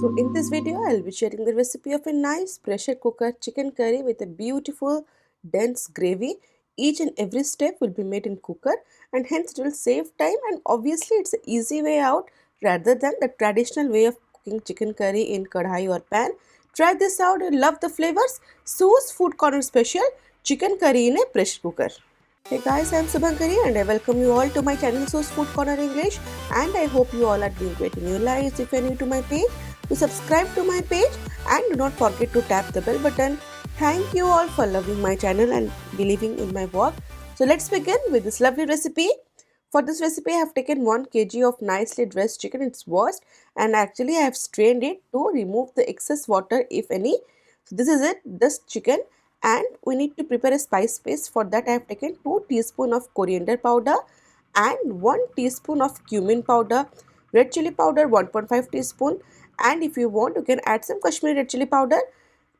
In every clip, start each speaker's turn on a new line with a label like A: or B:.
A: So in this video, I'll be sharing the recipe of a nice pressure cooker chicken curry with a beautiful dense gravy. Each and every step will be made in cooker and hence it will save time, and obviously it's an easy way out rather than the traditional way of cooking chicken curry in kadhai or pan. Try this out and love the flavors. Sue's Food Corner Special Chicken Curry in a Pressure Cooker. Hey guys, I am Subhankari and I welcome you all to my channel Source Food Corner English, and I hope you all are doing great in your lives. If you are new to my page, to subscribe to my page and do not forget to tap the bell button. Thank you all for loving my channel and believing in my work. So let's begin with this lovely recipe. For this recipe, I have taken 1 kg of nicely dressed chicken. It's washed and actually I have strained it to remove the excess water if any. So this is it, this chicken, and we need to prepare a spice paste. For that I have taken 2 teaspoons of coriander powder and 1 teaspoon of cumin powder, red chilli powder 1.5 teaspoon, and if you want you can add some Kashmiri red chilli powder.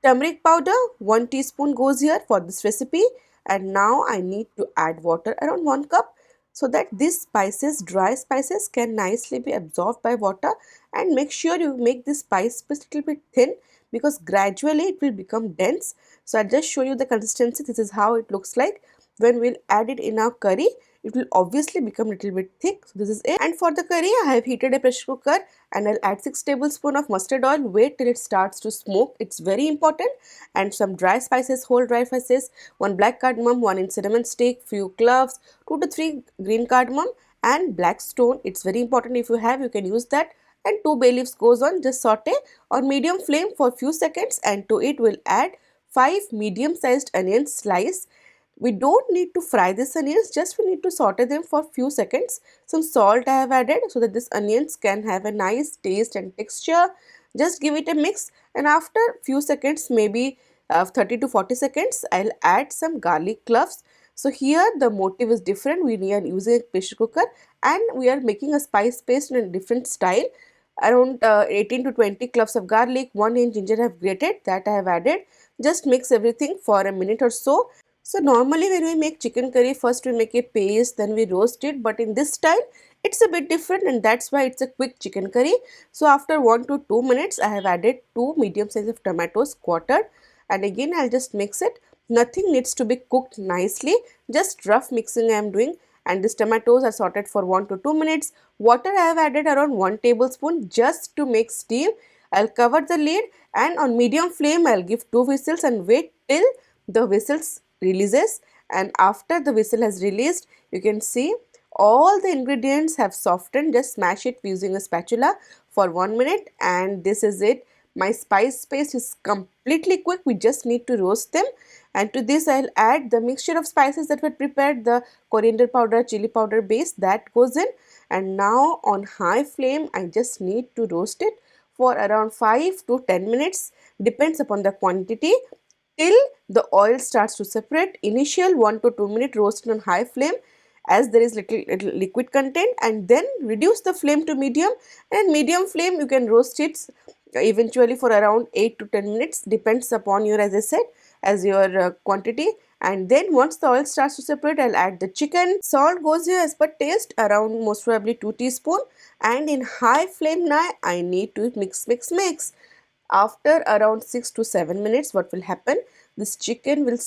A: Turmeric powder 1 teaspoon goes here for this recipe, and now I need to add water around 1 cup so that these spices, dry spices, can nicely be absorbed by water. And make sure you make this spice paste a little bit thin because gradually it will become dense. So I'll just show you the consistency. This is how it looks like. When we'll add it in our curry, it will obviously become a little bit thick. So this is it. And for the curry, I have heated a pressure cooker and I'll add 6 tablespoons of mustard oil. Wait till it starts to smoke. It's very important. And some dry spices, whole dry spices, 1 black cardamom, 1 inch cinnamon stick, few cloves, 2 to 3 green cardamom, and black stone. It's very important. If you have, you can use that. And 2 bay leaves goes on. Just saute on medium flame for few seconds, and to it we'll add 5 medium sized onions slice. We don't need to fry these onions, just we need to saute them for few seconds. Some salt I have added so that these onions can have a nice taste and texture. Just give it a mix, and after few seconds, maybe 30 to 40 seconds, I'll add some garlic cloves. So here the motive is different. We are using a pressure cooker and we are making a spice paste in a different style. Around 18 to 20 cloves of garlic, 1 inch ginger I have grated, that I have added. Just mix everything for a minute or so. So normally when we make chicken curry, first we make a paste, then we roast it, but in this style it's a bit different, and that's why it's a quick chicken curry. So after 1 to 2 minutes I have added 2 medium size of tomatoes quartered, and again I'll just mix it. Nothing needs to be cooked nicely, just rough mixing I am doing. And these tomatoes are sauteed for 1 to 2 minutes. Water I have added around 1 tablespoon just to make steam. I'll cover the lid and on medium flame I'll give 2 whistles and wait till the whistles releases. And after the whistle has released, you can see all the ingredients have softened. Just smash it using a spatula for 1 minute, and this is it. My spice paste is completely quick. We just need to roast them, and to this I'll add the mixture of spices that were prepared, the coriander powder, chili powder base that goes in. And now on high flame I just need to roast it for around 5 to 10 minutes, depends upon the quantity, till the oil starts to separate. Initial 1 to 2 minute roasting on high flame as there is little liquid content, and then reduce the flame to medium, and medium flame you can roast it eventually for around 8 to 10 minutes, depends upon your, as I said, as your quantity. And then once the oil starts to separate, I'll add the chicken. Salt goes here as per taste, around most probably 2 teaspoon, and in high flame now I need to mix. After around 6 to 7 minutes, what will happen, this chicken will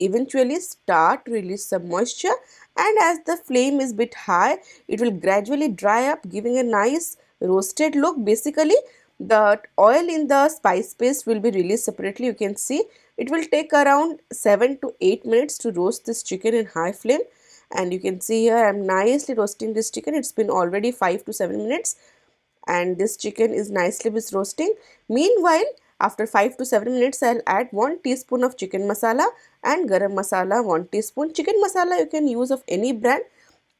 A: eventually start to release some moisture, and as the flame is bit high, it will gradually dry up, giving a nice roasted look. Basically the oil in the spice paste will be released separately. You can see it will take around 7 to 8 minutes to roast this chicken in high flame, and you can see here I am nicely roasting this chicken. It's been already 5 to 7 minutes and this chicken is nicely roasting. Meanwhile, after 5 to 7 minutes, I'll add 1 teaspoon of chicken masala and garam masala 1 teaspoon. Chicken masala you can use of any brand.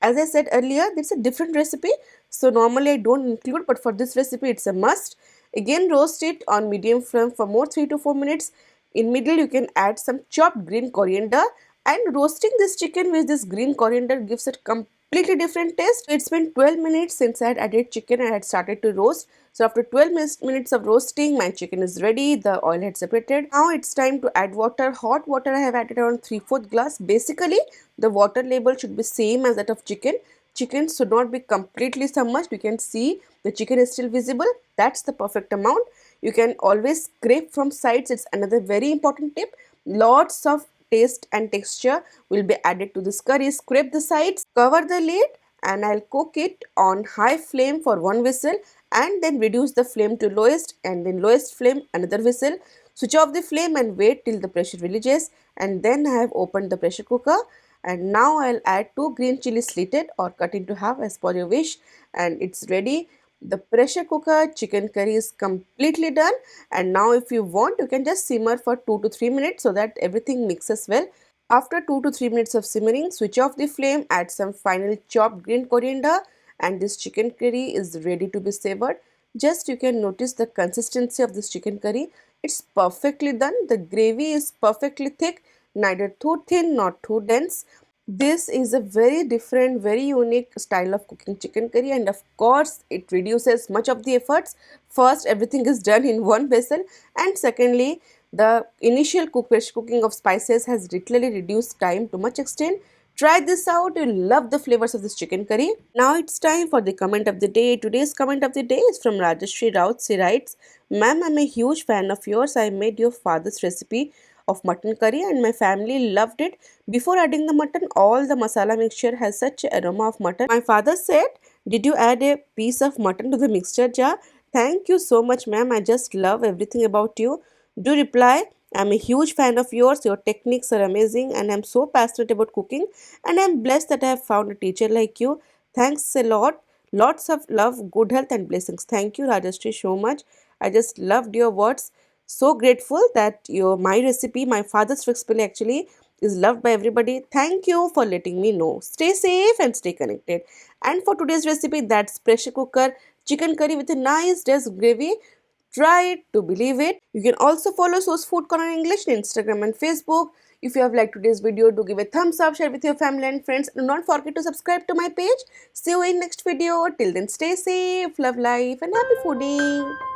A: As I said earlier, it's a different recipe, so normally I don't include, but for this recipe it's a must. Again, roast it on medium flame for more 3 to 4 minutes. In middle, you can add some chopped green coriander, and roasting this chicken with this green coriander gives it completely different taste. It's been 12 minutes since I had added chicken and I had started to roast. So after 12 minutes of roasting, my chicken is ready. The oil had separated. Now it's time to add water. Hot water I have added around 3/4 glass. Basically, the water label should be same as that of chicken. chicken should not be completely submerged. You can see the chicken is still visible. That's the perfect amount. You can always scrape from sides. It's another very important tip. Lots of taste and texture will be added to this curry. Scrape the sides, cover the lid, and I'll cook it on high flame for one whistle, and then reduce the flame to lowest, and then lowest flame another whistle. Switch off the flame and wait till the pressure releases, and then I have opened the pressure cooker, and now I'll add 2 green chilies slitted or cut into half as per your wish, and it's ready. The pressure cooker chicken curry is completely done, and now if you want you can just simmer for 2 to 3 minutes so that everything mixes well. After 2 to 3 minutes of simmering, switch off the flame, add some finely chopped green coriander, and this chicken curry is ready to be savored. Just you can notice the consistency of this chicken curry. It's perfectly done. The gravy is perfectly thick, neither too thin nor too dense. This is a very different, very unique style of cooking chicken curry, and of course it reduces much of the efforts. First, everything is done in one vessel, and secondly, the initial cooking of spices has literally reduced time to much extent. Try this out, you'll love the flavors of this chicken curry. Now it's time for the comment of the day. Today's comment of the day is from Rajashri Raut. She writes, Ma'am, I'm a huge fan of yours. I made your father's recipe of mutton curry and my family loved it. Before adding the mutton, all the masala mixture has such aroma of mutton. My father said, did you add a piece of mutton to the mixture jar? Thank you so much, ma'am. I just love everything about you. Do reply, I'm a huge fan of yours. Your techniques are amazing and I'm so passionate about cooking, and I'm blessed that I have found a teacher like you. Thanks a lot. Lots of love, good health and blessings. Thank you, Rajashri, so much. I just loved your words. So grateful that your my recipe, my father's recipe actually is loved by everybody. Thank you for letting me know. Stay safe and stay connected. And for today's recipe, that's pressure cooker chicken curry with a nice dense gravy. Try it to believe it. You can also follow Source Food Corner English on Instagram and Facebook. If you have liked today's video, do give a thumbs up, share with your family and friends. Do not forget to subscribe to my page. See you in next video. Till then, stay safe, love life, and happy fooding.